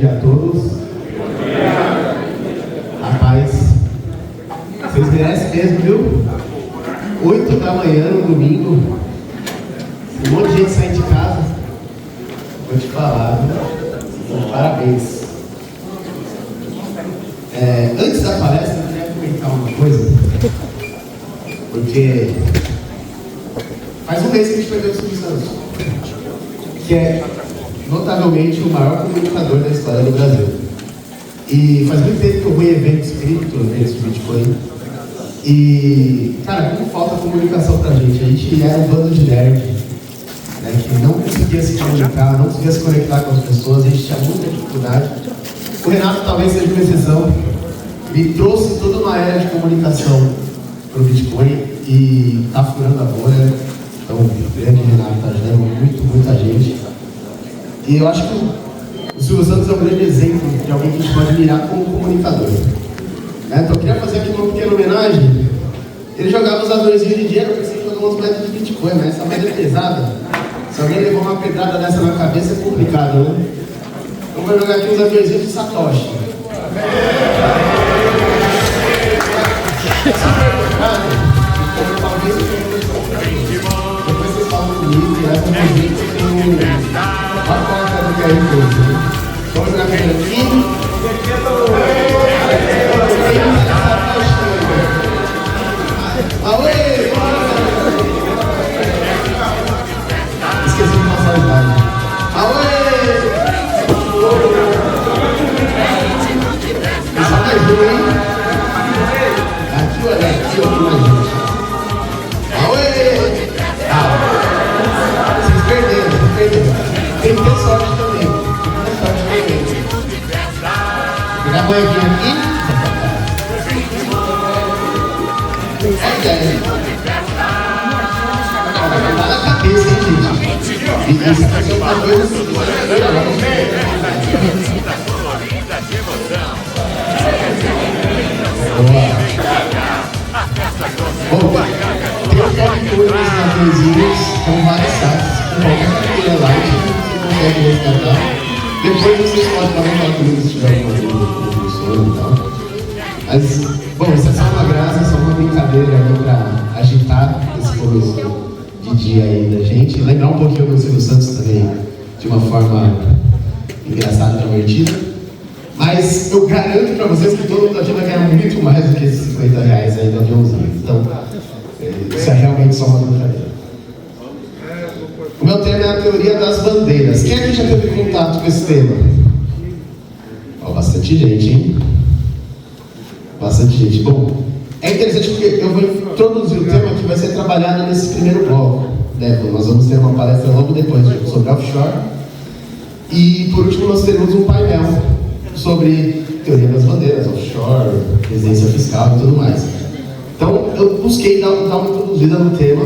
dia a todos. Rapaz, vocês merecem mesmo, viu? 8 da manhã no domingo, um monte de gente saindo de casa. Vou te falar, viu? Parabéns. Antes da palestra, eu queria comentar uma coisa, porque faz um mês que a gente perdeu o Silvio Santos, que é notavelmente o maior comunicador da história do Brasil. E faz muito tempo que eu vou em eventos de Bitcoin. E, cara, como falta comunicação pra gente? A gente era um bando de nerd, né, que não conseguia se comunicar, não conseguia se conectar com as pessoas, a gente tinha muita dificuldade. O Renato talvez seja uma exceção, ele trouxe toda uma era de comunicação pro Bitcoin e tá furando a bolha. Então, o grande Renato tá ajudando muita gente. E eu acho que o Silvio Santos é um grande exemplo de alguém que a gente pode admirar como comunicador. Então eu queria fazer aqui uma pequena homenagem. Ele jogava os aviãozinhos de dinheiro, eu pensei que jogava umas moedas de Bitcoin, mas essa moeda é pesada. Se alguém levou uma pedrada dessa na cabeça é complicado, né? Então vou jogar aqui uns aviãozinhos de Satoshi. Depois vocês falam comigo e levam um vídeo que tem uma porta do que é incluso. Vamos jogar aqui. Esqueci de passar a idade. Só mais um, hein? Aqui, olha, aqui, ó, mais gente. Vocês perderam. Tem que ter sorte também. Pegar a moedinha aqui. Tá na cabeça, hein, gente? Isso aqui é uma coisa Bom, tem um top coisas nas coisinhas, com vários sites, com qualquer carteira light, você consegue resgatar. Depois vocês podem falar comigo se tiver alguma dúvida e tal. Mas, bom, isso é só uma graça, só uma brincadeira aí pra agitar esse começo de dia aí da gente. Lembrar um pouquinho do Silvio Santos também, de uma forma engraçada e divertida. Mas eu garanto pra vocês que todo mundo aqui vai ganhar muito mais do que esses R$50 aí do aviãozinho. Então, isso é realmente só uma brincadeira. O meu tema é a teoria das bandeiras. Quem aqui já teve contato com esse tema? Bastante gente, hein? Bastante gente. Bom, é interessante porque eu vou introduzir o tema que vai ser trabalhado nesse primeiro bloco. Né? Nós vamos ter uma palestra logo depois sobre offshore. E por último nós teremos um painel sobre teoria das bandeiras, offshore, residência fiscal e tudo mais. Então eu busquei dar uma introduzida no tema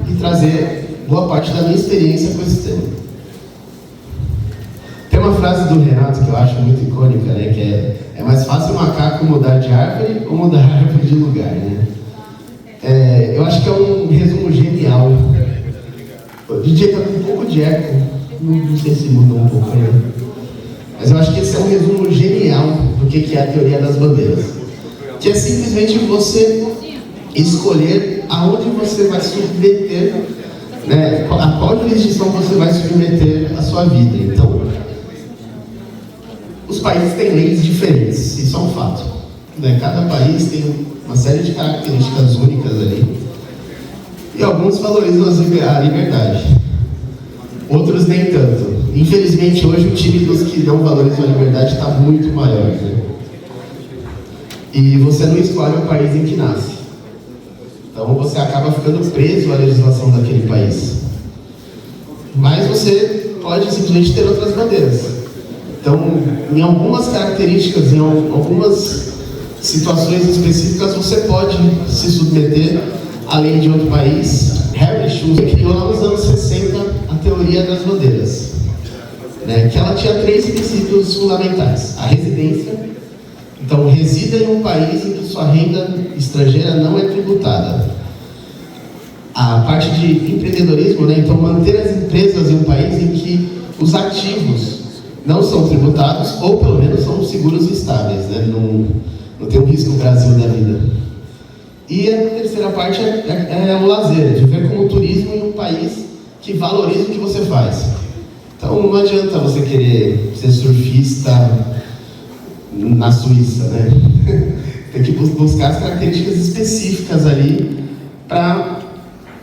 e trazer boa parte da minha experiência com esse tema. Tem uma frase do Renato que eu acho muito icônica, né? Que é mais fácil o macaco mudar de árvore ou mudar a árvore de lugar, né? Eu acho que é um resumo genial. O DJ tá com um pouco de eco, não sei se mudou um pouco, né? Mas eu acho que esse é um resumo genial do que é a teoria das bandeiras. Que é simplesmente você escolher aonde você vai submeter, né? A qual jurisdição você vai submeter a sua vida. Então, os países têm leis diferentes, isso é um fato. Né? Cada país tem uma série de características únicas ali. E alguns valorizam a liberdade, outros nem tanto. Infelizmente, hoje o time dos que não valorizam a liberdade está muito maior. Né? E você não escolhe o país em que nasce. Então você acaba ficando preso à legislação daquele país. Mas você pode simplesmente ter outras bandeiras. Então, em algumas características, em algumas situações específicas, você pode se submeter à lei de outro país. Harry Schuster criou lá nos anos 60 a teoria das bandeiras, né, que ela tinha 3 princípios fundamentais. A residência, então resida em um país em que sua renda estrangeira não é tributada. A parte de empreendedorismo, né, então manter as empresas em um país em que os ativos não são tributados, ou pelo menos são seguros e estáveis, né? Não tem um risco no Brasil da vida. E a terceira parte é o lazer, de ver como o turismo em um país que valoriza o que você faz. Então não adianta você querer ser surfista na Suíça, né? Tem que buscar as características específicas ali para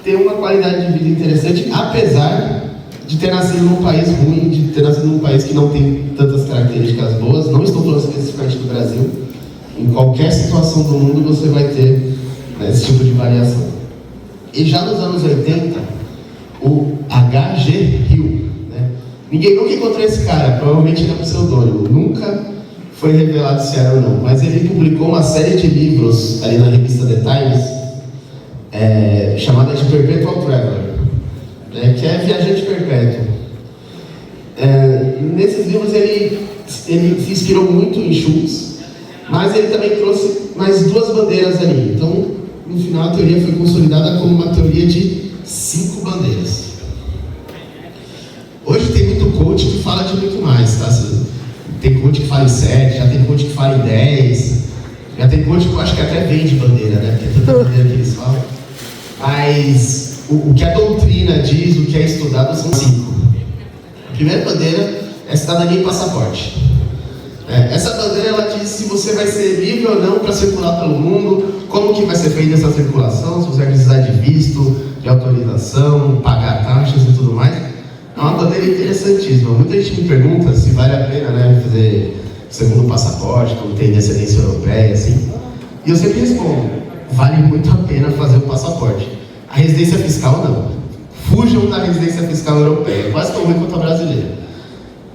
ter uma qualidade de vida interessante, apesar de ter nascido num país ruim, de ter nascido num país que não tem tantas características boas. Não estou falando especificamente do Brasil. Em qualquer situação do mundo você vai ter, né, esse tipo de variação. E já nos anos 80, o H.G. Hill, né? Ninguém nunca encontrou esse cara, provavelmente ele é um pseudônimo, nunca foi revelado se era ou não, mas ele publicou uma série de livros ali na revista The Times, chamada de Perpetual Traveler, que é viajante perpétuo. Nesses livros ele se inspirou muito em Schultz, mas ele também trouxe mais duas bandeiras ali. Então, no final, a teoria foi consolidada como uma teoria de 5 bandeiras. Hoje tem muito coach que fala de muito mais, tá? Tem coach que fala em 7, já tem coach que fala em 10, já tem coach que eu acho que até vende bandeira, né? Porque é tanta bandeira que eles falam. Mas o que a doutrina diz, o que é estudado são 5. A primeira bandeira é cidadania e passaporte. Essa bandeira ela diz se você vai ser livre ou não para circular pelo mundo, como que vai ser feita essa circulação, se você vai precisar de visto, de autorização, pagar taxas e tudo mais. É uma bandeira interessantíssima. Muita gente me pergunta se vale a pena, né, fazer segundo passaporte, como tem descendência europeia, assim. E eu sempre respondo, vale muito a pena fazer o passaporte. A residência fiscal não. Fujam da residência fiscal europeia, quase tão ruim quanto a brasileira.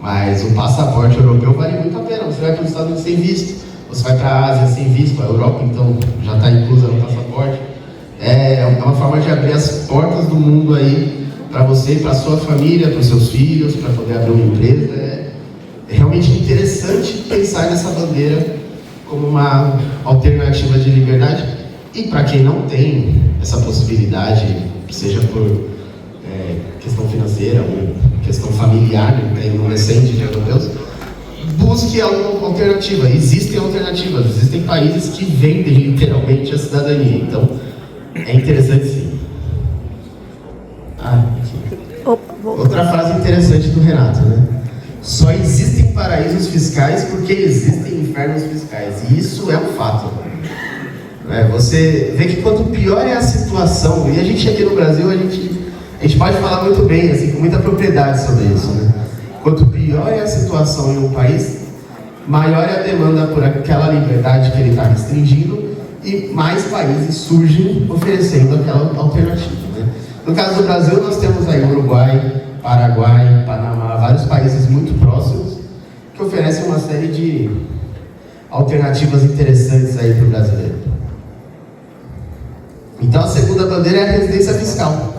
Mas o passaporte europeu vale muito a pena. Você vai para os Estados Unidos sem visto, você vai para a Ásia sem visto, a Europa então já está inclusa no passaporte. É uma forma de abrir as portas do mundo aí para você, para a sua família, para os seus filhos, para poder abrir uma empresa. É realmente interessante pensar nessa bandeira como uma alternativa de liberdade. E para quem não tem essa possibilidade, seja por questão financeira ou questão familiar, não recente de europeus, busque alguma alternativa. Existem alternativas, existem países que vendem literalmente a cidadania, então é interessante sim. Outra frase interessante do Renato, né? Só existem paraísos fiscais porque existem infernos fiscais, e isso é um fato. Você vê que quanto pior é a situação, e a gente aqui no Brasil, a gente pode falar muito bem, assim, com muita propriedade sobre isso, né? Quanto pior é a situação em um país, maior é a demanda por aquela liberdade que ele está restringindo e mais países surgem oferecendo aquela alternativa, né? No caso do Brasil, nós temos aí Uruguai, Paraguai, Panamá, vários países muito próximos que oferecem uma série de alternativas interessantes aí para o brasileiro. Então a segunda bandeira é a residência fiscal.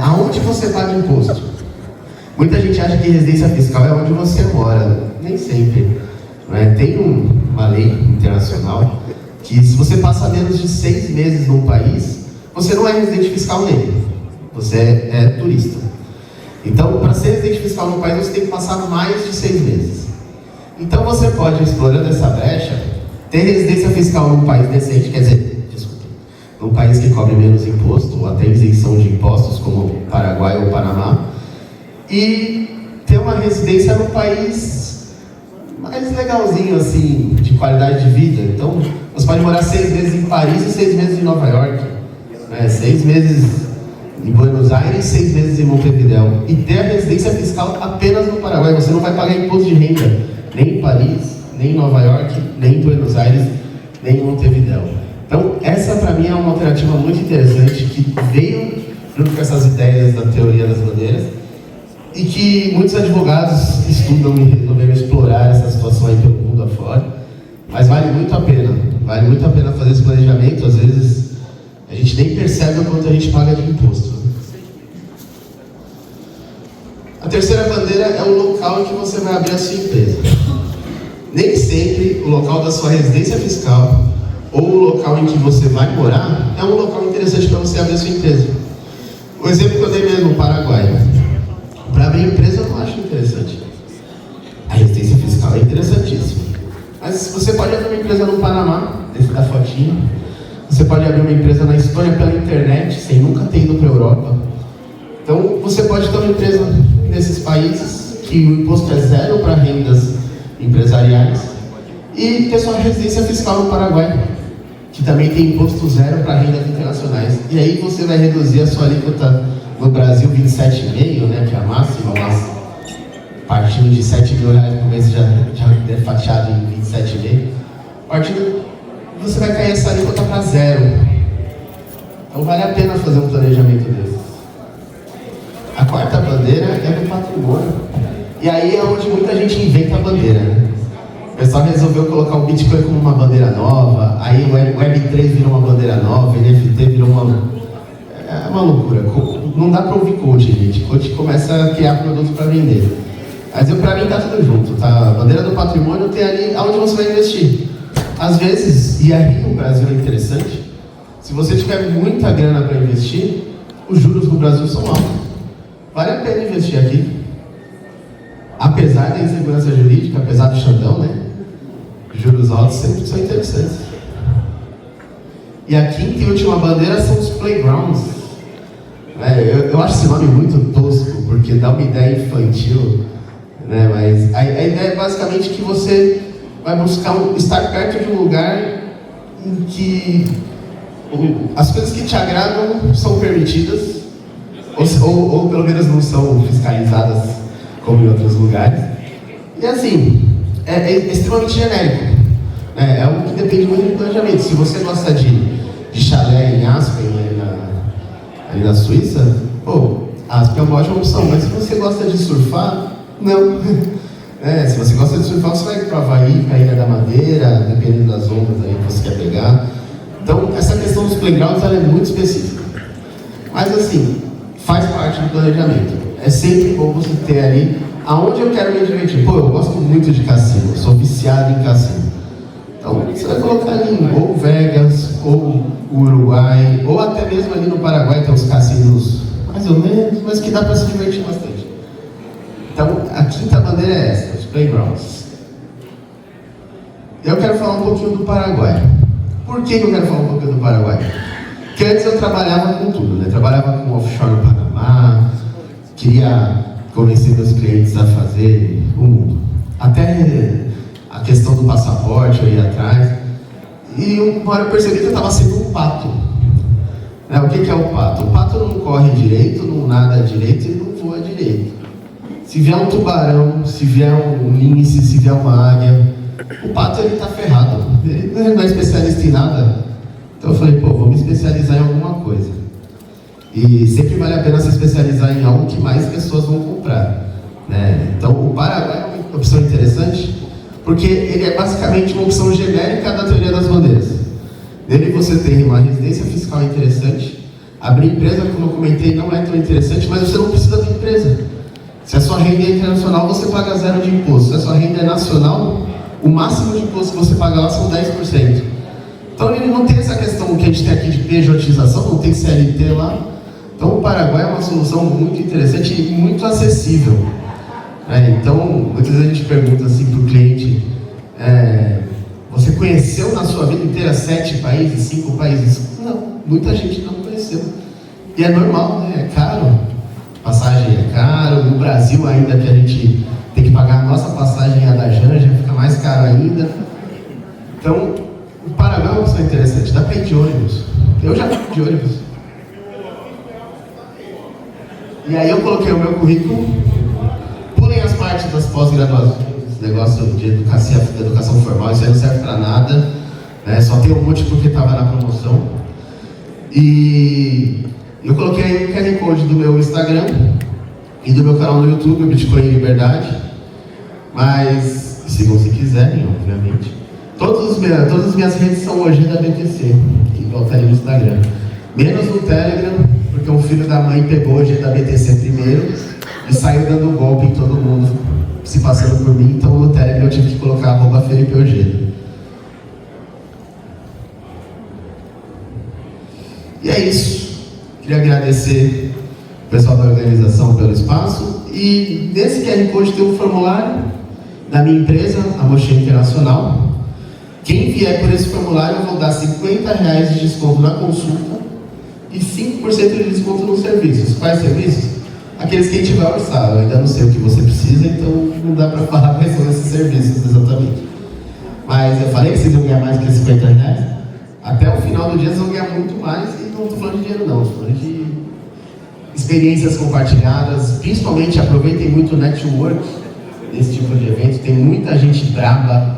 Aonde você paga imposto? Muita gente acha que residência fiscal é onde você mora. Nem sempre. Tem uma lei internacional que se você passa menos de 6 meses num país, você não é residente fiscal nele. Você é turista. Então, para ser residente fiscal num país, você tem que passar mais de 6 meses. Então você pode, explorando essa brecha, ter residência fiscal num país decente, quer dizer, num país que cobre menos imposto, ou até isenção de impostos, como Paraguai ou Panamá, e ter uma residência num país mais legalzinho, assim, de qualidade de vida. Então, você pode morar 6 meses em Paris e 6 meses em Nova York, 6 meses em Buenos Aires e 6 meses em Montevidéu, e ter a residência fiscal apenas no Paraguai. Você não vai pagar imposto de renda, nem em Paris, nem em Nova York, nem em Buenos Aires, nem em Montevidéu. Então, essa para mim é uma alternativa muito interessante que veio junto com essas ideias da teoria das bandeiras e que muitos advogados estudam e resolveram explorar essa situação aí pelo mundo afora, mas vale muito a pena fazer esse planejamento. Às vezes a gente nem percebe o quanto a gente paga de imposto. A terceira bandeira é o local em que você vai abrir a sua empresa. Nem sempre o local da sua residência fiscal ou o local em que você vai morar é um local interessante para você abrir a sua empresa. O exemplo que eu dei mesmo, o Paraguai. Para abrir empresa eu não acho interessante. Mas você pode abrir uma empresa no Panamá, esse da fotinha. Você pode abrir uma empresa na Espanha pela internet, sem nunca ter ido para a Europa. Então, você pode ter uma empresa nesses países, que o imposto é zero para rendas empresariais, e ter sua residência fiscal no Paraguai, que também tem imposto zero para rendas internacionais. E aí você vai reduzir a sua alíquota no Brasil 27,5%, né, que é a máxima, mas partindo de R$7 mil por mês já é fatiado em 27,5%. Partindo, você vai cair essa alíquota para zero. Então vale a pena fazer um planejamento desse. A quarta bandeira é do patrimônio. E aí é onde muita gente inventa a bandeira, né? O pessoal resolveu colocar o Bitcoin como uma bandeira nova, aí o Web3 virou uma bandeira nova, o NFT virou uma... É uma loucura. Não dá para ouvir coach, gente. Coach começa a criar produto para vender. Mas para mim tá tudo junto, tá? A bandeira do patrimônio tem ali onde você vai investir. Às vezes, e aí o Brasil é interessante, se você tiver muita grana para investir, os juros no Brasil são altos. Vale a pena investir aqui. Apesar da insegurança jurídica, apesar do Xandão, né? Juros altos sempre são interessantes. E a quinta e última bandeira são os playgrounds. Eu acho esse nome muito tosco, porque dá uma ideia infantil, né? Mas a ideia é basicamente que você vai buscar estar perto de um lugar em que as coisas que te agradam são permitidas, ou pelo menos não são fiscalizadas como em outros lugares. E assim, é extremamente genérico. É algo que depende muito do planejamento. Se você gosta de chalé em Aspen, ali na Suíça, Aspen é uma ótima opção. Mas se você gosta de surfar, não. Se você gosta de surfar, você vai para o Havaí, para a Ilha da Madeira, dependendo das ondas aí que você quer pegar. Então, essa questão dos playgrounds ela é muito específica. Mas assim, faz parte do planejamento. É sempre bom você ter ali aonde eu quero me divertir. Eu gosto muito de cassino, sou viciado em cassino. Então, você vai colocar ali ou Vegas, ou o Uruguai, ou até mesmo ali no Paraguai, tem uns cassinos mais ou menos, mas que dá para se divertir bastante. Então, a quinta bandeira é essa, os playgrounds. Eu quero falar um pouquinho do Paraguai. Por que eu quero falar um pouquinho do Paraguai? Porque antes eu trabalhava com tudo, né? Trabalhava com offshore no Panamá, queria convencer meus clientes a fazer o mundo. Até a questão do passaporte, eu ia atrás. E uma hora eu percebi que eu estava sendo um pato. O que é o pato? O pato não corre direito, não nada direito e não voa direito. Se vier um tubarão, se vier um lince, se vier uma águia, o pato ele está ferrado. Ele não é especialista em nada. Então eu falei, vou me especializar em alguma coisa. E sempre vale a pena se especializar em algo que mais pessoas vão comprar, né? Então o Paraguai é uma opção interessante, porque ele é basicamente uma opção genérica da teoria das bandeiras. Nele você tem uma residência fiscal interessante, abrir empresa, como eu comentei, não é tão interessante, mas você não precisa de empresa. Se a sua renda é internacional, você paga zero de imposto. Se a sua renda é nacional, o máximo de imposto que você paga lá são 10%. Então ele não tem essa questão que a gente tem aqui de pejotização, não tem CLT lá. Então o Paraguai é uma solução muito interessante e muito acessível. Então, muitas vezes a gente pergunta assim para o cliente, você conheceu na sua vida inteira 7 países, 5 países? Não, muita gente não conheceu. E é normal, né? É caro. Passagem é caro. No Brasil ainda que a gente tem que pagar a nossa passagem e a da Janja, fica mais caro ainda. Então, o Paraguai é uma opção interessante. Dá para ir de ônibus. Eu já fui de ônibus. E aí eu coloquei o meu currículo. Pulem as partes das pós-graduações, esse negócio de educação formal, isso aí não serve para nada, né? Só tem um monte porque estava na promoção. E eu coloquei aí o QR Code do meu Instagram e do meu canal no YouTube, Bitcoin em Liberdade. Mas sigam se quiserem, obviamente. Todas as minhas redes são hoje da BTC, igual tá aí no Instagram. Menos no Telegram, porque um filho da mãe pegou hoje da BTC primeiro e saiu dando golpe em todo mundo, se passando por mim. Então no Telegram eu tive que colocar @Felipe Ojeda. E é isso. Queria agradecer o pessoal da organização pelo espaço. E nesse QR Code tem um formulário da minha empresa, a Mochê Internacional. Quem vier por esse formulário, eu vou dar R$50 de desconto na consulta e 5% de desconto nos serviços. Quais serviços? Aqueles que a gente vai orçar. Eu ainda não sei o que você precisa, então não dá para falar quais são esses serviços exatamente. Mas eu falei que vocês vão ganhar mais que R$50. Até o final do dia vocês vão ganhar muito mais, e não estou falando de dinheiro não, estou falando de experiências compartilhadas. Principalmente aproveitem muito o network nesse tipo de evento. Tem muita gente braba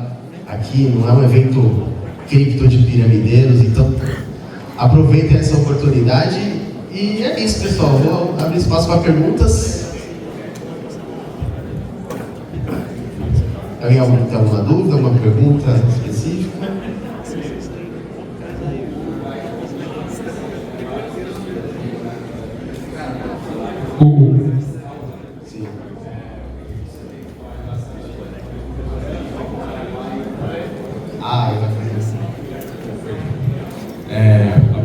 aqui, não é um evento cripto de piramideiros, então aproveitem essa oportunidade. E é isso, pessoal. Vou abrir espaço para perguntas. Alguém tem alguma dúvida, alguma pergunta específica? Sim. A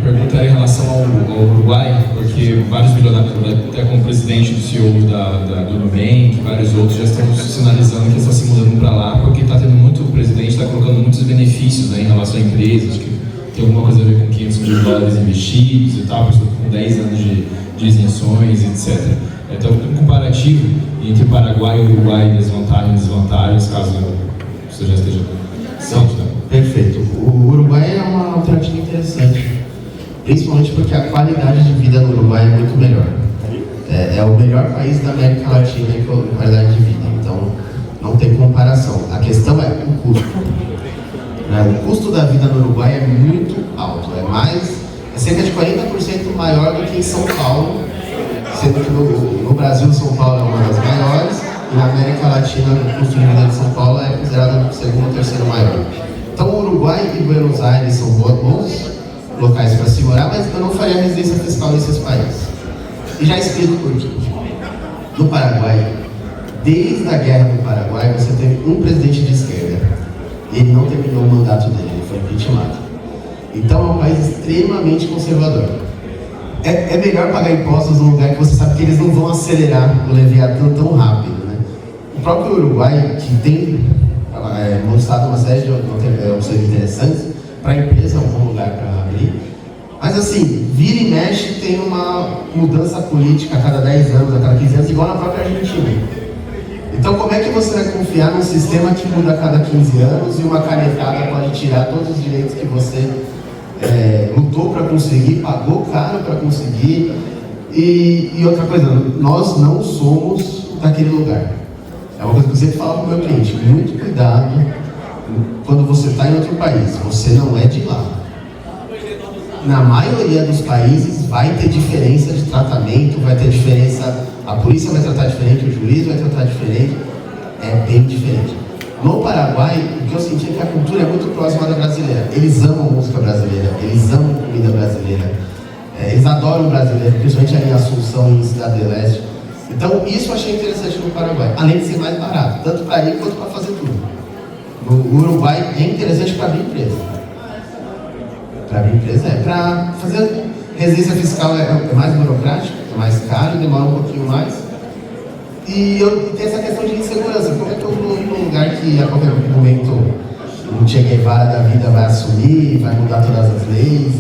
pergunta é em relação ao Uruguai, porque vários bilionários, até como presidente do CEO do Nubank, vários outros já estão sinalizando que estão se mudando para lá, porque está tendo muito, o presidente está colocando muitos benefícios, né, em relação a empresas, que tem alguma coisa a ver com $500 mil investidos e tal, com 10 anos de isenções, etc. Então, um comparativo entre Paraguai e Uruguai, desvantagens, caso você já esteja ciente, né? Perfeito. O Uruguai é uma alternativa interessante, principalmente porque a qualidade de vida no Uruguai é muito melhor. É o melhor país da América Latina em qualidade de vida, então não tem comparação. A questão é o custo. O custo da vida no Uruguai é muito alto, é cerca de 40% maior do que em São Paulo, sendo que no Brasil, São Paulo é uma das maiores, e na América Latina o custo de vida de São Paulo é considerado o segundo ou terceiro maior. Então o Uruguai e Buenos Aires são bons locais para se morar, mas eu não faria residência fiscal nesses países. E já explico por quê. No Paraguai, desde a guerra do Paraguai, você teve um presidente de esquerda. Ele não terminou o mandato dele, ele foi impeachmentado. Então é um país extremamente conservador. É melhor pagar impostos num lugar que você sabe que eles não vão acelerar o Leviatã tão rápido, né? O próprio Uruguai, que tem mostrado uma série de opções interessantes, para a empresa é um bom lugar para abrir. Mas assim, vira e mexe, tem uma mudança política a cada 10 anos, a cada 15 anos, igual na própria Argentina. Então como é que você vai confiar num sistema que muda a cada 15 anos e uma canetada pode tirar todos os direitos que você lutou para conseguir, pagou caro para conseguir? E outra coisa, nós não somos daquele lugar. É uma coisa que eu sempre falo para o meu cliente: muito cuidado quando você está em outro país, você não é de lá. Na maioria dos países vai ter diferença de tratamento, vai ter diferença, a polícia vai tratar diferente, o juiz vai tratar diferente, é bem diferente. No Paraguai, o que eu senti é que a cultura é muito próxima da brasileira. Eles amam música brasileira, eles amam comida brasileira, eles adoram o brasileiro, principalmente ali em Assunção e em Cidade do Leste. Então isso eu achei interessante no Paraguai, além de ser mais barato, tanto para ir quanto para fazer tudo. No Uruguai é interessante para abrir empresa. Para abrir empresa para fazer residência fiscal é mais burocrático, é mais caro, demora um pouquinho mais. E tem essa questão de insegurança. Como é que eu vou num lugar que a qualquer momento o Che Guevara da vida vai assumir, vai mudar todas as leis?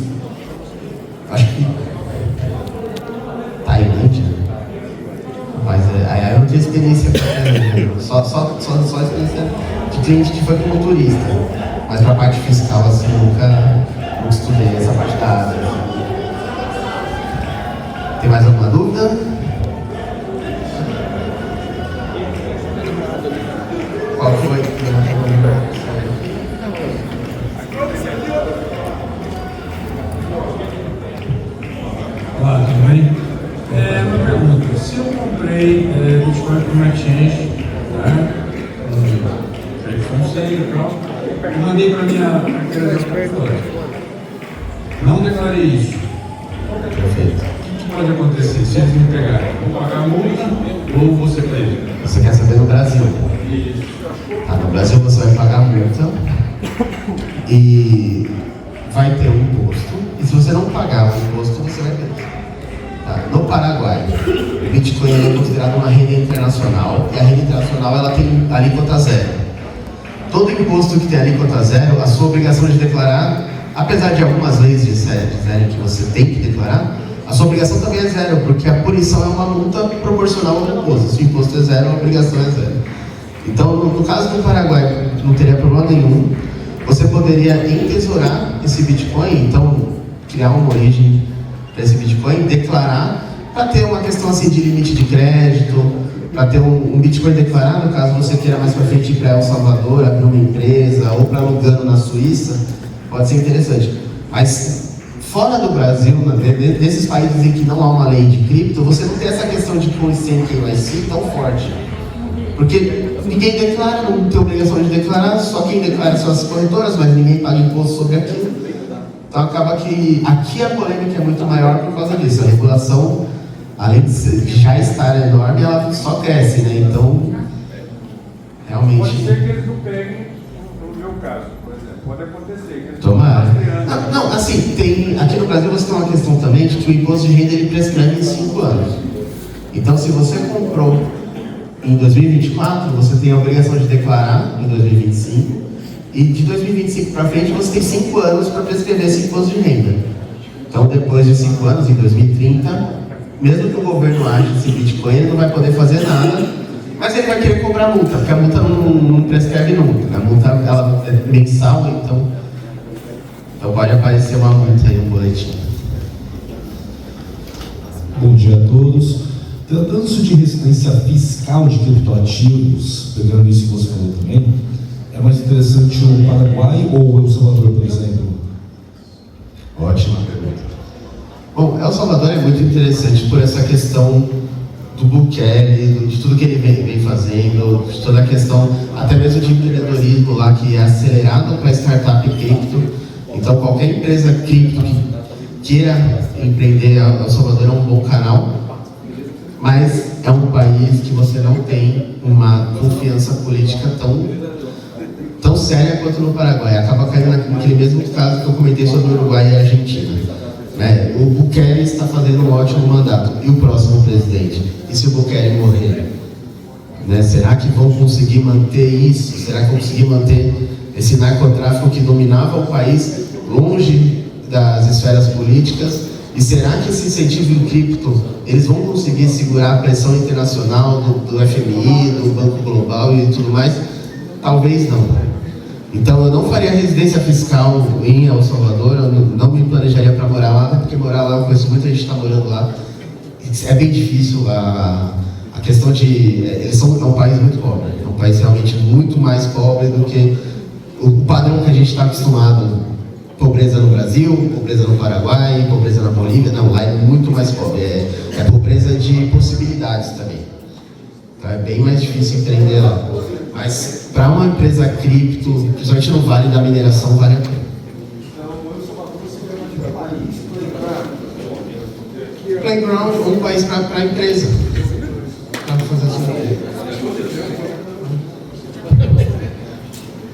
Acho que Tailândia. Mas aí eu não tenho experiência só experiência de cliente que foi como turista. Mas pra parte fiscal assim, nunca estudei essa parte da área. Tem mais alguma dúvida? Qual foi? Olá, tudo bem? Uma pergunta: se eu comprei Bitcoin por uma exchange, tá? Não sei e tal, e mandei para minha carteira de corretora, não declarei isso. Perfeito. O que pode acontecer se eles me pegarem? Vou pagar a multa ou vou ser preso? Você quer saber no Brasil? No Brasil você vai pagar a multa e vai ter um imposto. E se você não pagar o imposto, você vai preso. No Paraguai, o Bitcoin é considerado uma renda internacional, e a renda internacional ela tem alíquota zero. todo imposto que tem alíquota zero, a sua obrigação de declarar, apesar de algumas leis dizerem que você tem que declarar, a sua obrigação também é zero, porque a punição é uma multa proporcional ao imposto. Se o imposto é zero, a obrigação é zero. Então, no caso do Paraguai, não teria problema nenhum. Você poderia entesourar esse Bitcoin, então criar uma origem para esse Bitcoin, declarar, para ter uma questão assim de limite de crédito, para ter um Bitcoin declarado, caso você queira mais para frente ir para El Salvador, abrir uma empresa, ou para Lugano na Suíça, pode ser interessante. Mas fora do Brasil, nesses países em que não há uma lei de cripto, você não tem essa questão de consciência KYC tão forte. Porque ninguém declara, não tem obrigação de declarar, só quem declara são as corretoras, mas ninguém paga imposto sobre aquilo. Então acaba que aqui a polêmica é muito maior por causa disso. A regulação, além de já estar enorme, ela só cresce, né? Então, realmente... Pode ser que eles não peguem, no meu caso, por exemplo, pode acontecer. Que eles Tomara. Não, assim, aqui no Brasil você tem uma questão também de que o imposto de renda ele prescreve em 5 anos. Então, se você comprou em 2024, você tem a obrigação de declarar em 2025, e de 2025 para frente você tem 5 anos para prescrever esse imposto de renda. Então, depois de 5 anos, em 2030, mesmo que o governo ache esse Bitcoin, ele não vai poder fazer nada, mas ele vai querer cobrar multa, porque a multa não prescreve nunca. A multa ela é mensal, então pode aparecer uma multa aí no boletim. Bom dia a todos. Tratando-se de residência fiscal de criptoativos, pegando isso que você falou também, é mais interessante o Paraguai ou o El Salvador, por exemplo? Ótima pergunta. Bom, El Salvador é muito interessante por essa questão do Bukele, de tudo que ele vem fazendo, de toda a questão, até mesmo de empreendedorismo lá, que é acelerado para startup cripto. Então, qualquer empresa cripto que queira empreender, El Salvador é um bom canal. Mas é um país que você não tem uma confiança política tão séria quanto no Paraguai. Acaba caindo naquele mesmo caso que eu comentei sobre o Uruguai e a Argentina. Né? O Bukele está fazendo um ótimo mandato. E o próximo presidente? E se o Bukele morrer? Né? Será que vão conseguir manter isso? Será que vão conseguir manter esse narcotráfico que dominava o país longe das esferas políticas? E será que esse incentivo em cripto, eles vão conseguir segurar a pressão internacional do FMI, do Banco Global e tudo mais? Talvez não. Então eu não faria residência fiscal em El Salvador, eu não me planejaria para morar lá, porque morar lá eu conheço muita gente que está morando lá. É bem difícil, a questão de... é um país muito pobre, é um país realmente muito mais pobre do que o padrão que a gente está acostumado. Pobreza no Brasil, pobreza no Paraguai, pobreza na Bolívia, não, lá é muito mais pobre, é pobreza de possibilidades também. Então é bem mais difícil empreender lá. Mas para uma empresa cripto, principalmente no Vale da Mineração, vale a pena. Playground é um país para a empresa, para fazer assim.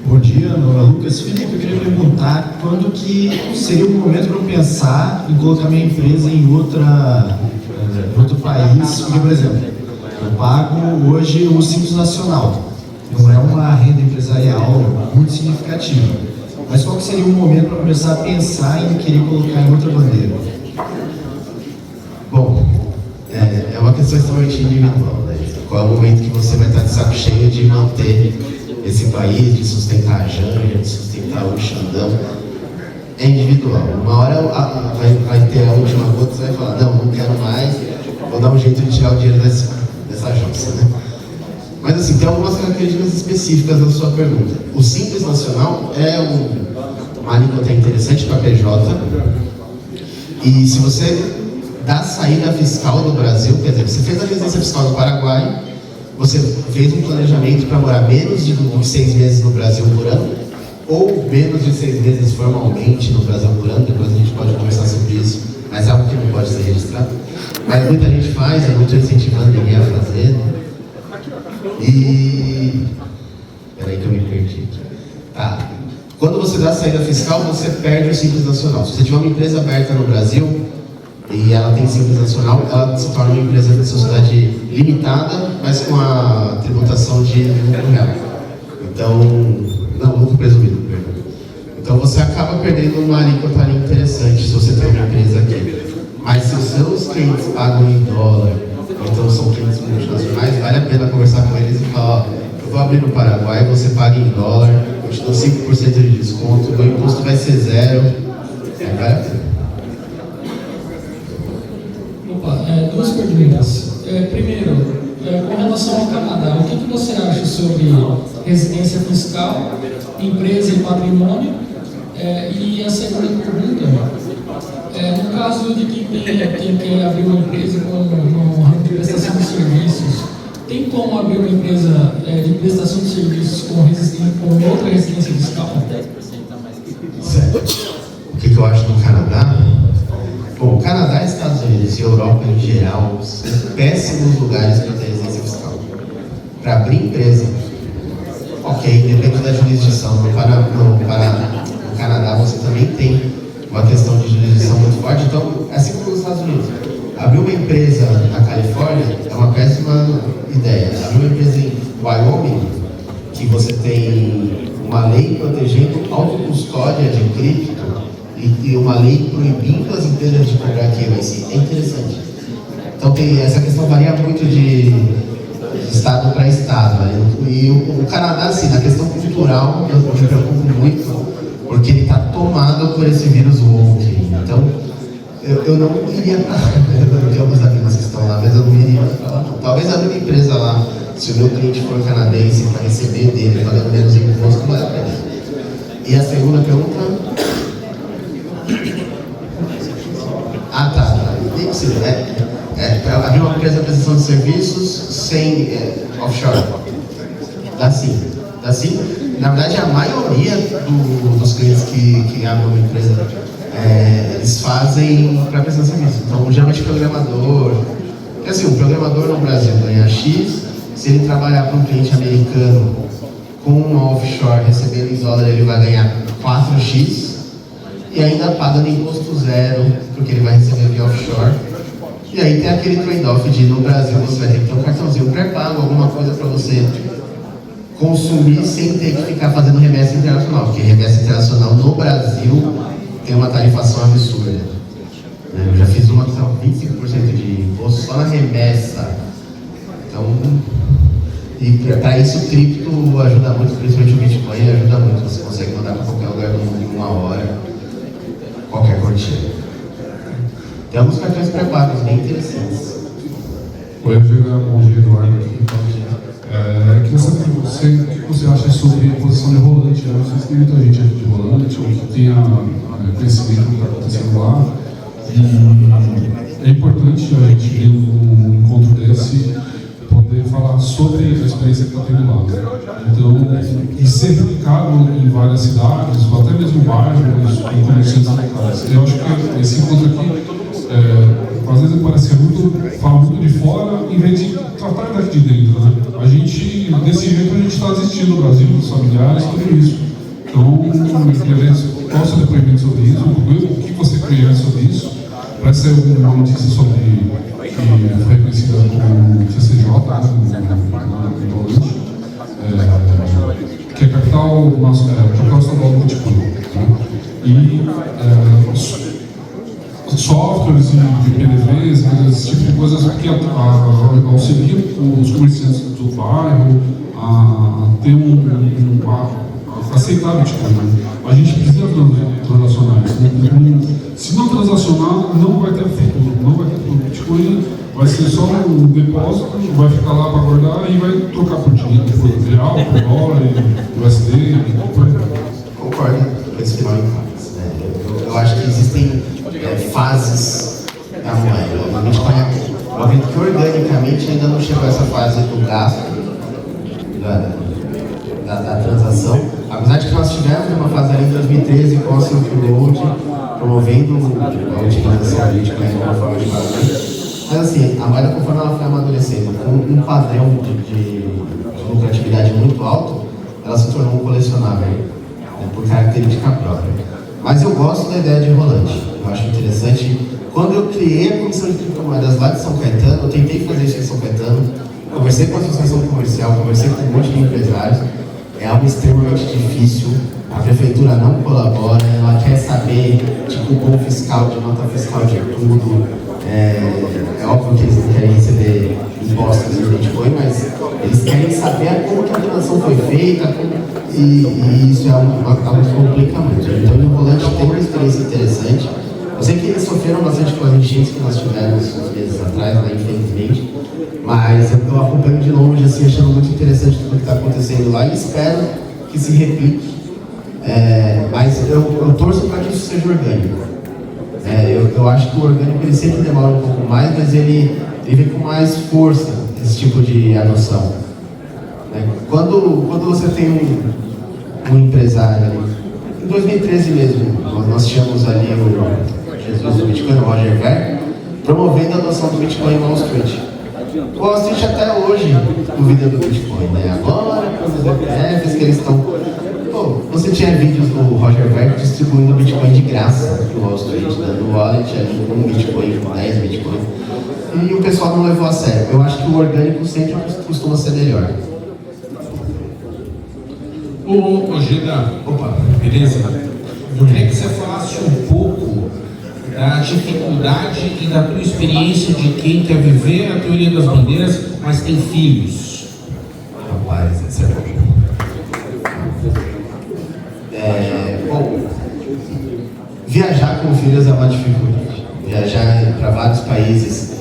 Bom dia, meu nome é Lucas Felipe. Eu queria perguntar quando que seria o momento para eu pensar em colocar minha empresa em outro país. Porque, por exemplo, eu pago hoje o Simples Nacional. Não é uma renda empresarial muito significativa. Mas qual que seria o momento para começar a pensar em querer colocar em outra bandeira? Bom, é uma questão extremamente individual, né? Qual é o momento que você vai estar de saco cheio de manter esse país, de sustentar a Janja, de sustentar o Xandão? É individual. Uma hora vai ter a última gota, você vai falar, não quero mais, vou dar um jeito de tirar o dinheiro dessa jossa, né? Mas assim, tem algumas características específicas na sua pergunta. O Simples Nacional é uma alíquota interessante para a PJ, e se você dá saída fiscal do Brasil, quer dizer, você fez a residência fiscal do Paraguai, você fez um planejamento para morar menos de 6 meses no Brasil por ano, ou menos de 6 meses formalmente no Brasil por ano, depois a gente pode conversar sobre isso, mas é algo que não pode ser registrado. Mas muita gente faz, eu não estou incentivando ninguém a fazer, né? E... peraí que eu me perdi aqui. Tá. Quando você dá saída fiscal, você perde o Simples Nacional. Se você tiver uma empresa aberta no Brasil e ela tem Simples Nacional, ela se torna uma empresa de sociedade limitada, mas com a tributação de lucro real. Então, Não, lucro presumido, perdão. Então você acaba perdendo uma alíquota ali interessante se você tem uma empresa aqui. Mas se os seus clientes pagam em dólar, então são clientes multinacionais, vale a pena conversar com eles e falar, ó, eu vou abrir no Paraguai, você paga em dólar, eu te dou 5% de desconto, o imposto vai ser 0. Vale a pena. Opa, duas perguntas. Primeiro, com relação ao Canadá, o que você acha sobre residência fiscal, empresa e patrimônio? E a segunda pergunta, no caso de quem quer abrir uma empresa com ramo de prestação de serviços, tem como abrir uma empresa de prestação de serviços com outra residência fiscal? Certo. O que eu acho do Canadá? Bom, o Canadá, Estados Unidos e Europa em geral são péssimos lugares para ter residência fiscal. Para abrir empresa, ok, depende da jurisdição. No Canadá você também tem uma questão de jurisdição muito forte, então, assim como nos Estados Unidos. Abrir uma empresa na Califórnia é uma péssima ideia. Abrir uma empresa em Wyoming, que você tem uma lei protegendo autocustódia de cripto e uma lei proibindo as empresas de cobrar KYC, é interessante. Então essa questão varia muito de estado para estado. Né? E o Canadá, assim, na questão cultural, eu me preocupo muito, porque ele está tomado por esse vírus woke. Então, eu não iria para lá. Eu tenho alguns amigos que estão lá, mas eu não iria para lá. Talvez abrir uma empresa lá, se o meu cliente for canadense, para receber dele, pagando menos imposto, vale a pena. E a segunda pergunta? Para abrir uma empresa de prestação de serviços sem offshore. Dá sim. Na verdade, a maioria dos clientes que abrem uma empresa, eles fazem para prestar serviço. Então, geralmente programador. Porque assim, o programador no Brasil ganha X, se ele trabalhar para um cliente americano com uma offshore recebendo em dólar, ele vai ganhar 4x. E ainda paga no imposto 0, porque ele vai receber via offshore. E aí tem aquele trade-off de no Brasil você vai ter que ter um cartãozinho pré-pago, alguma coisa para você consumir sem ter que ficar fazendo remessa internacional, porque remessa internacional no Brasil tem uma tarifação absurda. Eu já fiz uma que estava 25% de imposto só na remessa. Então, e para isso o cripto ajuda muito, principalmente o Bitcoin ajuda muito. Você consegue mandar para qualquer lugar do mundo em 1 hora, qualquer quantia. Tem alguns cartões pré-pagos bem interessantes. Oi, bom dia, Eduardo. Queria saber o que você acha sobre a posição de rolante. Não sei se tem muita gente aqui de rolante ou que tenha conhecimento do que está acontecendo lá. E é importante a gente ter um encontro desse, poder falar sobre a experiência que está tendo lá. Então, e ser replicado em várias cidades, ou até mesmo bairros, com comerciantes locais. Eu acho que esse encontro aqui, às vezes parece que fala muito de fora, em vez de tratar daqui de dentro, né? Desse jeito a gente está desistindo do Brasil, dos familiares, tudo isso. Então, eu queria ver qual é o seu depoimento sobre isso, o que você conhece sobre isso. Parece ser uma notícia sobre que foi reconhecida como CCJ, no Holanda, que é a capital estadual do Bitcoin. Né? E softwares de PDVs, esse tipo de coisas que auxiliam os comerciantes do bairro a ter aceitar o Bitcoin. A gente precisa transacionar isso. Se não transacionar, não vai ter futuro. Não vai ter futuro. Bitcoin vai ser só um depósito, vai ficar lá para guardar e vai trocar por dinheiro, por real, por dólar, USD, por aí. Concordo com esse final em fases. Eu acho que existem fases da moeda. A Bitcoin eu acredito que organicamente ainda não chegou a essa fase do gasto, da transação. Apesar de que nós tivemos uma fase ali em 2013 com o Silk Road, promovendo a utilização do Bitcoin como forma de pagamento. Mas assim, a moeda, conforme ela foi amadurecendo, com um padrão de lucratividade muito alto, ela se tornou um colecionável, por característica própria. Mas eu gosto da ideia de rolante, eu acho interessante. Quando eu criei a comissão de criptomoedas lá de São Caetano, eu tentei fazer isso em São Caetano, conversei com a associação comercial, conversei com um monte de empresários, é algo extremamente difícil, a prefeitura não colabora, ela quer saber de cupom fiscal, de nota fiscal de tudo. É óbvio que eles não querem receber impostos em Bitcoin, mas eles querem saber como que a transação foi feita, e isso é algo que complica muito. Então o Rolante tem uma experiência interessante. Eu sei que eles sofreram bastante com as enchentes que nós tivemos uns meses atrás, né, infelizmente, mas eu acompanho de longe, assim, achando muito interessante tudo que está acontecendo lá e espero que se replique. Mas eu torço para que isso seja orgânico. Eu acho que o orgânico ele sempre demora um pouco mais, mas ele vem com mais força, esse tipo de adoção. Quando você tem um empresário, em 2013 mesmo, nós tínhamos ali o Jesus do Bitcoin, o Roger Ver, promovendo a adoção do Bitcoin em Wall Street. O Wall Street até hoje duvida do Bitcoin, né? Agora, com os ETFs que eles estão... Você tinha vídeos do Roger Ver distribuindo Bitcoin de graça no Wall Street, dando wallet ali com 1 Bitcoin, com 10 Bitcoin. E o pessoal não levou a sério. Eu acho que o orgânico sempre costuma ser melhor. Ô Geda, beleza? Eu queria que você falasse um pouco da dificuldade e da tua experiência de quem quer viver a teoria das bandeiras, mas tem filhos. Rapaz, esse é bom. Bom, viajar com filhos é uma dificuldade. Viajar para vários países,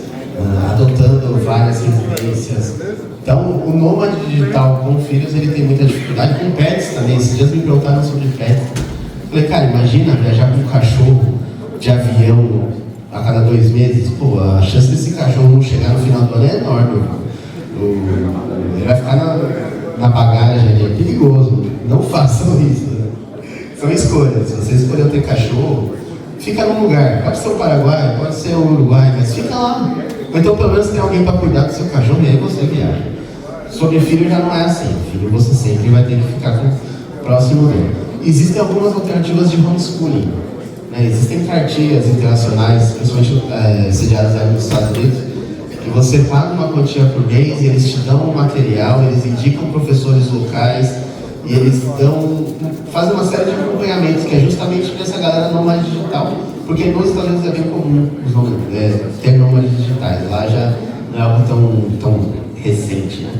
adotando várias residências. Então, o nômade digital com filhos, ele tem muita dificuldade. Com pets também. Esses dias me perguntaram sobre pets. Falei, cara, imagina viajar com um cachorro de avião a cada 2 meses. Pô, a chance desse cachorro não chegar no final do ano é enorme. Ele vai ficar na bagagem ali, é perigoso. Não façam isso. São escolhas. Se você escolher ter cachorro, fica num lugar. Pode ser o Paraguai, pode ser o Uruguai, mas fica lá. Ou então pelo menos tem alguém para cuidar do seu cachorro e aí você viaja. Sobre filho já não é assim. Filho você sempre vai ter que ficar com o próximo dele. Existem algumas alternativas de homeschooling. Existem cartilhas internacionais, principalmente sediadas aí nos Estados Unidos, que você paga uma quantia por mês e eles te dão um material, eles indicam professores locais e eles fazem uma série de acompanhamentos, que é justamente para essa galera nômade digital, porque nos Estados Unidos é bem comum ter nômades digitais, lá já não é algo tão recente, né?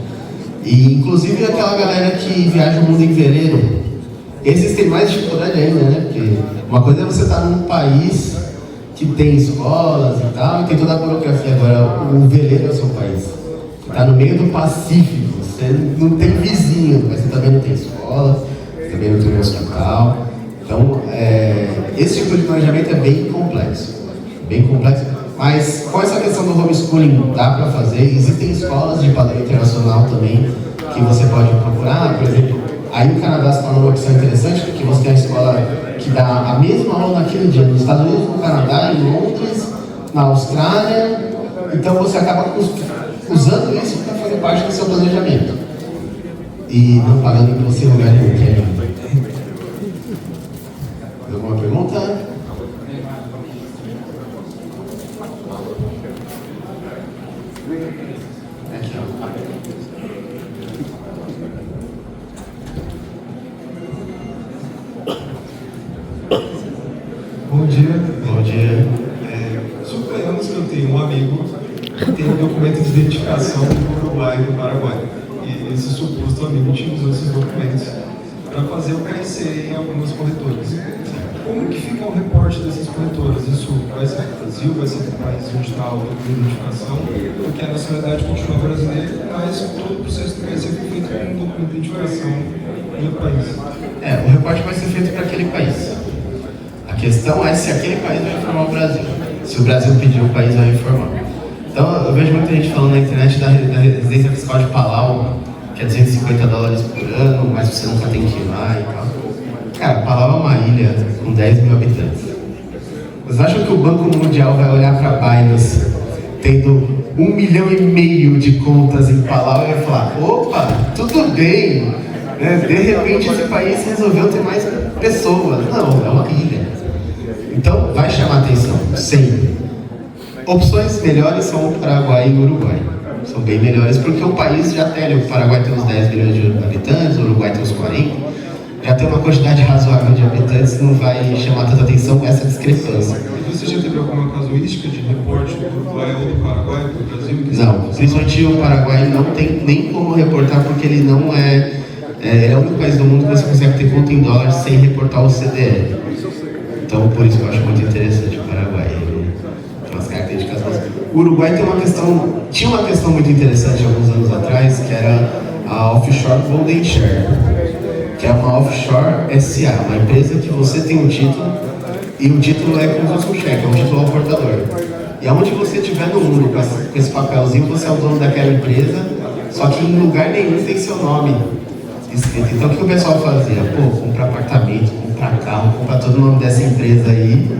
E inclusive aquela galera que viaja o mundo em veleiro, esses têm mais dificuldade ainda, né? Porque uma coisa é você estar num país que tem escolas e tal, e tem toda a burocracia. Agora, o veleiro é o seu país. Você está no meio do Pacífico, você não tem vizinho, mas você também não tem escola, você também não tem um hospital. Então, esse tipo de planejamento é bem complexo. Bem complexo. Mas com essa questão do homeschooling, dá para fazer. Existem escolas de padrão internacional também que você pode procurar, por exemplo. Aí o Canadá se tornou uma opção interessante, porque você tem a escola que dá a mesma aula naquele dia, nos Estados Unidos, no Canadá, em Londres, na Austrália. Então você acaba usando isso para fazer parte do seu planejamento. E não pagando em você lugar nenhum, que é lindo. Alguma pergunta? Aqui, ó. Bom dia. Bom dia. Suponhamos que eu tenho um amigo que tem um documento de identificação do Uruguai e do Paraguai. E esse suposto amigo utilizou esses documentos para fazer o KIC em algumas corretoras. Como que fica o reporte dessas corretoras? Isso vai ser no Brasil, vai ser no país onde está o documento de identificação, porque a nacionalidade continua brasileira, mas todo o processo do KIC foi feito com um documento de identificação no país. O reporte vai ser feito para aquele país. A questão é se aquele país vai informar o Brasil. Se o Brasil pedir, o país vai informar. Então, eu vejo muita gente falando na internet da residência fiscal de Palau, que é $250 por ano, mas você nunca tem que ir lá e tal. Cara, Palau é uma ilha com 10 mil habitantes. Vocês acham que o Banco Mundial vai olhar para Binance tendo 1,5 milhão de contas em Palau e vai falar: opa, tudo bem, né? De repente esse país resolveu ter mais pessoas. Não, é uma ilha. Então vai chamar atenção, sempre. Opções melhores são o Paraguai e o Uruguai. São bem melhores porque o país já tem, o Paraguai tem uns 10 milhões de habitantes, o Uruguai tem uns 40, já tem uma quantidade razoável de habitantes, não vai chamar tanta atenção essa discrepância. E você já teve alguma casuística de reporte do Uruguai ou do Paraguai para o Brasil? Não, principalmente o Paraguai não tem nem como reportar porque ele não é... ele é o único país do mundo que você consegue ter conta em dólar sem reportar o CDL. Então, por isso que eu acho muito interessante o Paraguai. Ele tem umas características. O Uruguai tinha uma questão muito interessante alguns anos atrás, que era a Offshore Golden Share, que é uma Offshore SA, uma empresa que você tem um título, e o título é como se fosse um cheque, é um título ao portador. E aonde você estiver no mundo com esse papelzinho, você é o dono daquela empresa, só que em lugar nenhum tem seu nome escrito. Então o que o pessoal fazia? Pô, comprar apartamento, comprar carro, comprar todo o nome dessa empresa aí,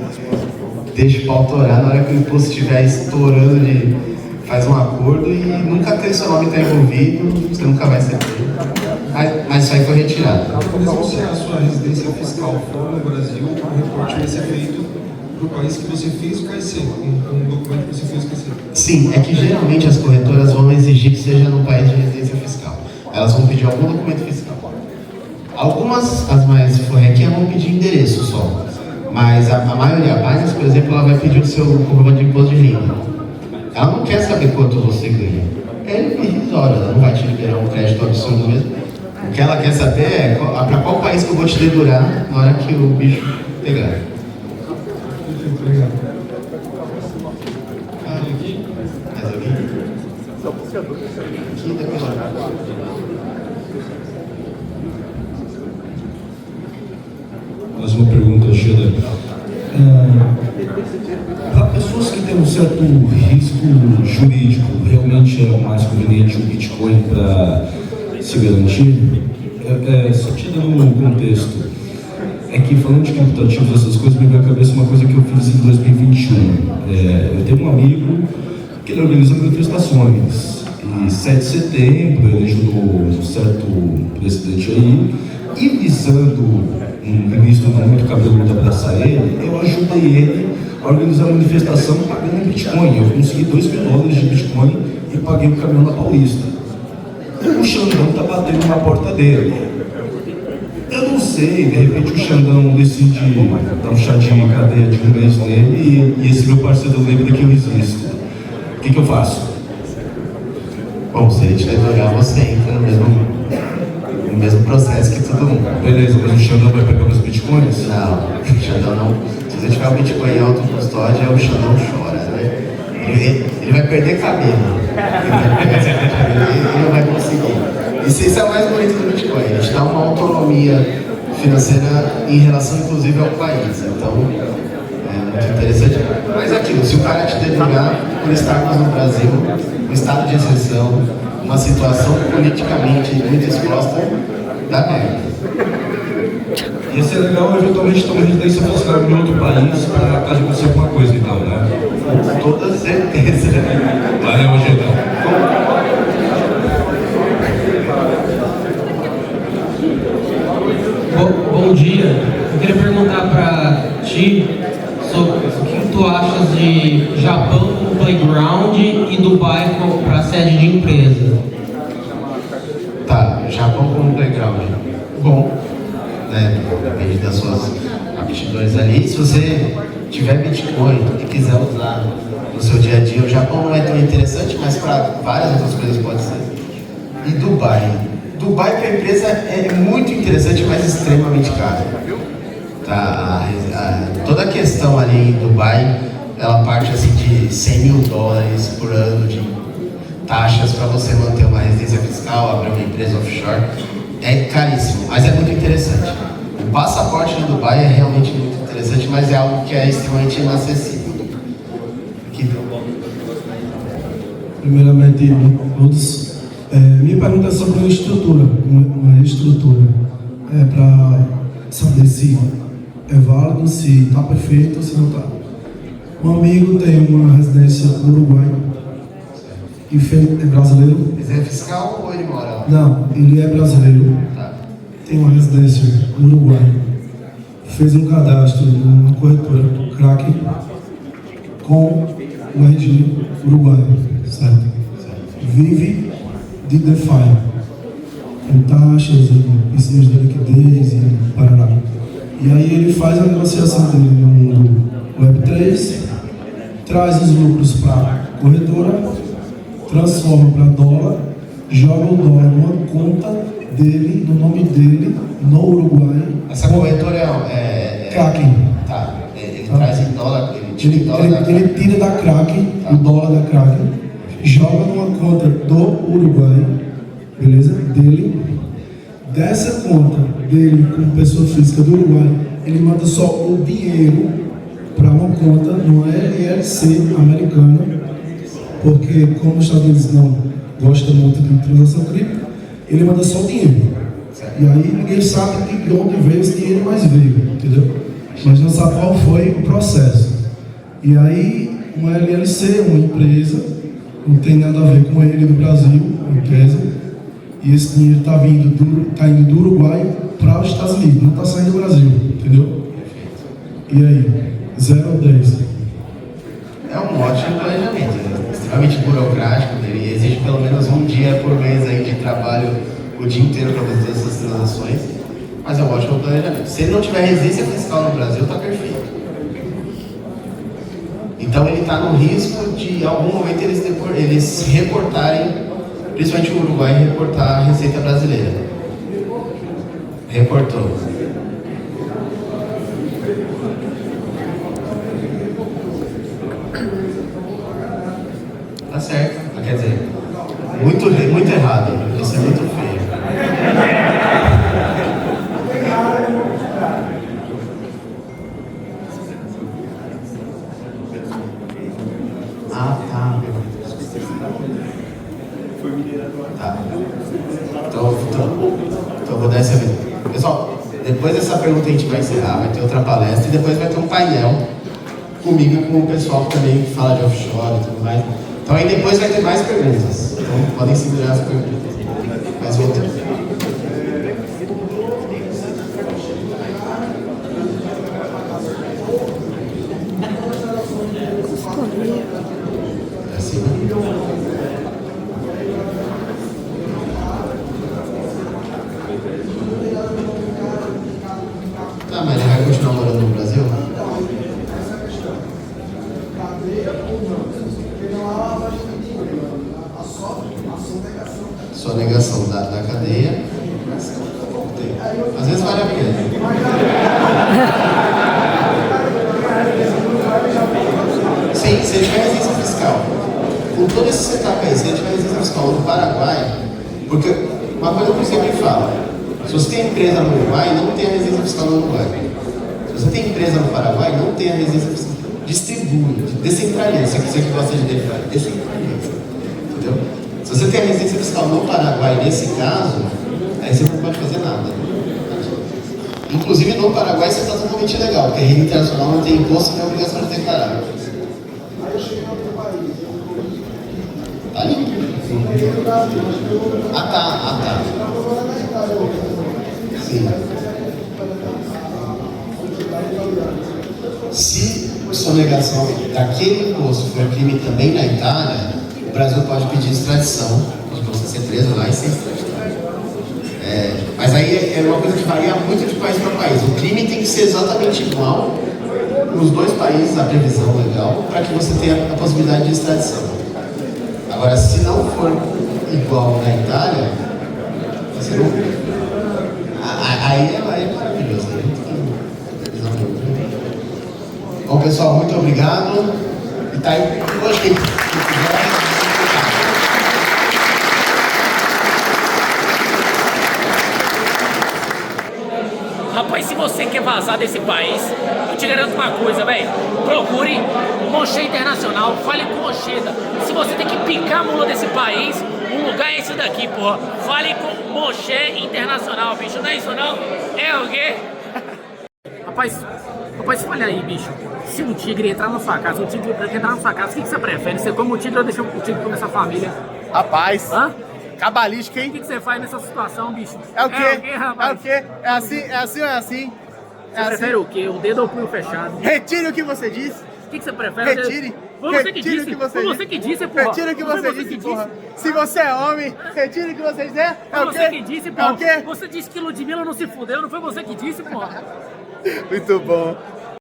deixa o pau torar, na hora que o imposto estiver estourando, faz um acordo e nunca tem seu nome tá envolvido, você nunca vai ser preso. Mas isso aí foi retirado. Mesmo se a sua residência fiscal for no Brasil, o reporte vai ser feito para o país que você fez o KIC, com o documento que você fez o KIC. Sim, é que geralmente as corretoras vão exigir que seja no país de residência fiscal. Elas vão pedir algum documento fiscal. Algumas, as mais forrequinhas, vão pedir endereço só. Mas a maioria, a Binance, por exemplo, ela vai pedir o seu comprovante de imposto de renda. Ela não quer saber quanto você ganha. É irrisório, ela não vai te liberar um crédito absurdo mesmo. O que ela quer saber é para qual país que eu vou te dedurar na hora que o bicho pegar. Obrigado. Aqui? Mais alguém? Aqui, depois lá. Mais uma pergunta, Sheila. Para pessoas que têm um certo risco jurídico, realmente é mais conveniente o Bitcoin para se garantir? Só te dando um contexto, é que falando de criptativos, essas coisas, me veio à cabeça uma coisa que eu fiz em 2021. Eu tenho um amigo que ele organiza manifestações, e 7 de setembro ele ajudou um certo presidente aí, e visando um ministro muito cabeludo abraçar ele, eu ajudei ele a organizar a manifestação pagando em Bitcoin. Eu consegui $2.000 de Bitcoin e paguei o caminhão na Paulista. O Xandão está batendo na porta dele. Eu não sei, de repente o Xandão decide dar um chá de cadeia de um mês nele e esse meu parceiro lembra que eu existo. O que eu faço? Bom, se ele te dedurar, você entra no mesmo processo que todo mundo. Beleza, mas o Xandão vai pegar meus bitcoins? Não, o Xandão não. Se você tiver o Bitcoin em autocustódia, o Xandão chora, né? Ele vai perder cabelo. Ele não vai conseguir. Isso é o mais bonito do Bitcoin. Ele te dá uma autonomia financeira em relação, inclusive, ao país. Então, é muito interessante. Mas aquilo, se o cara te dedurar por estarmos no Brasil, um estado de exceção, uma situação politicamente muito exposta, dá merda. Ia ser legal eventualmente ter uma residência fiscal em outro país para caso aconteça alguma coisa, então, né? Com toda certeza. Valeu, Getão. Bom dia. Eu queria perguntar para ti sobre o que tu achas de Japão como playground e Dubai para sede de empresa. Tá, Japão como playground. Bom, né? Depende das suas aptidões ali. Se você tiver Bitcoin e quiser usar no seu dia a dia, o Japão não é tão interessante, mas para várias outras coisas pode ser. E Dubai. Dubai para a empresa é muito interessante, mas extremamente caro. Tá, toda a questão ali em Dubai, ela parte assim de $100.000 por ano de taxas para você manter uma residência fiscal, abrir uma empresa offshore. É caríssimo, mas é muito interessante. O passaporte de Dubai é realmente muito interessante, mas é algo que é extremamente inacessível. Primeiramente, todos. Minha pergunta é sobre uma estrutura. Para saber se é válido, se está perfeito ou se não está. Um amigo tem uma residência no Uruguai e é brasileiro. Mas é fiscal ou ele mora lá? Não, ele é brasileiro. Tá. Tem uma residência no Uruguai. Fez um cadastro numa corretora Kraken com o RG uruguaio, certo? vive de DeFi, com taxas, piscinas de liquidez e parará. E aí ele faz a negociação dele no mundo Web3, traz os lucros para a corretora, transforma para dólar, joga o dólar numa conta dele, no nome dele, no Uruguai. Essa corretora é Kraken. Tá. Ele traz em dólar, ele tira em dólar. Ele tira da Kraken, o dólar da Kraken, joga numa conta do Uruguai, beleza? Dele. Dessa conta dele, como pessoa física do Uruguai, ele manda só o dinheiro para uma conta no LLC americana, porque como os Estados Unidos não gosta muito de transação cripto, ele manda só o dinheiro. E aí ninguém sabe de onde veio esse dinheiro, mas veio, entendeu? Mas não sabe qual foi o processo. E aí uma LLC, uma empresa, não tem nada a ver com ele do Brasil, uma empresa, e esse dinheiro está indo do Uruguai para os Estados Unidos, não está saindo do Brasil, entendeu? E aí, 0 a 10? É um ótimo planejamento, né? Extremamente burocrático, ele exige pelo menos um dia por mês aí de trabalho o dia inteiro para fazer essas transações, mas é um ótimo planejamento. Se ele não tiver resistência fiscal no Brasil, está perfeito. Então ele está no risco de, em algum momento, eles reportarem, principalmente o Uruguai, reportar a receita brasileira. Reportou. Tá certo. Quer dizer, muito errado. Isso é muito feio. Ah, tá. Tá. Então vou dar essa vez. Pessoal, depois dessa pergunta a gente vai encerrar, vai ter outra palestra e depois vai ter um painel comigo e com o pessoal que também fala de offshore e tudo mais. Então aí depois vai ter mais perguntas. Então podem segurar as perguntas. Mas voltando. Tá, mas ele vai continuar morando no Brasil? Sonegação da cadeia. Às vezes vale a pena. Sim, se ele tiver resistência fiscal, com todo esse setup aí, se ele tiver resistência fiscal no Paraguai, porque uma coisa que eu sempre falo, se você tem empresa no Uruguai, não tem a resistência fiscal no Uruguai. Se você tem empresa no Paraguai, não tem a resistência fiscal. Distribui, descentraliza. Você que gosta de descentraliza. Entendeu? Se você tem a resistência fiscal no Paraguai, nesse caso, aí você não pode fazer nada. Inclusive no Paraguai você está totalmente legal, porque a rede internacional não tem imposto nem obrigação de declarar. Tá limpo. Ah tá. Sim. Se sonegação daquele imposto for crime também na Itália, o Brasil pode pedir extradição de você ser preso lá e ser extraditado. Mas aí é uma coisa que varia muito de país para país. O crime tem que ser exatamente igual nos dois países, a previsão legal, para que você tenha a possibilidade de extradição. Agora, se não for igual na Itália, você não... Aí é maravilhoso. Bom, pessoal, muito obrigado. E tá aí, hoje Rapaz, se você quer vazar desse país, eu te garanto uma coisa, velho. Procure Mochê Internacional, fale com Mocheda. Se você tem que picar a mula desse país, o lugar é esse daqui, porra. Fale com Mochê Internacional, bicho. Não é isso não? É o quê? Rapaz, olha aí, bicho. Se um tigre entrar na sua casa, entrar na sua casa, o que você prefere? Você come o tigre ou deixa o tigre comer sua família? Rapaz, hã? Cabalística, hein? O que você faz nessa situação, bicho? É o quê? É o quê, rapaz? É o quê? É assim ou é assim? Você prefere o quê? O dedo ou o punho fechado? Retire o que você disse. O que você prefere? Retire. Foi você que Retire disse. o que você Foi você disse. que disse, porra. Retire o que Não foi você disse, porra. Se você é homem, retire o que você disser. É Foi o você quê? que disse, É porra. o quê? Você disse que Ludmilla não se fudeu, não foi você que disse, porra. Muito bom.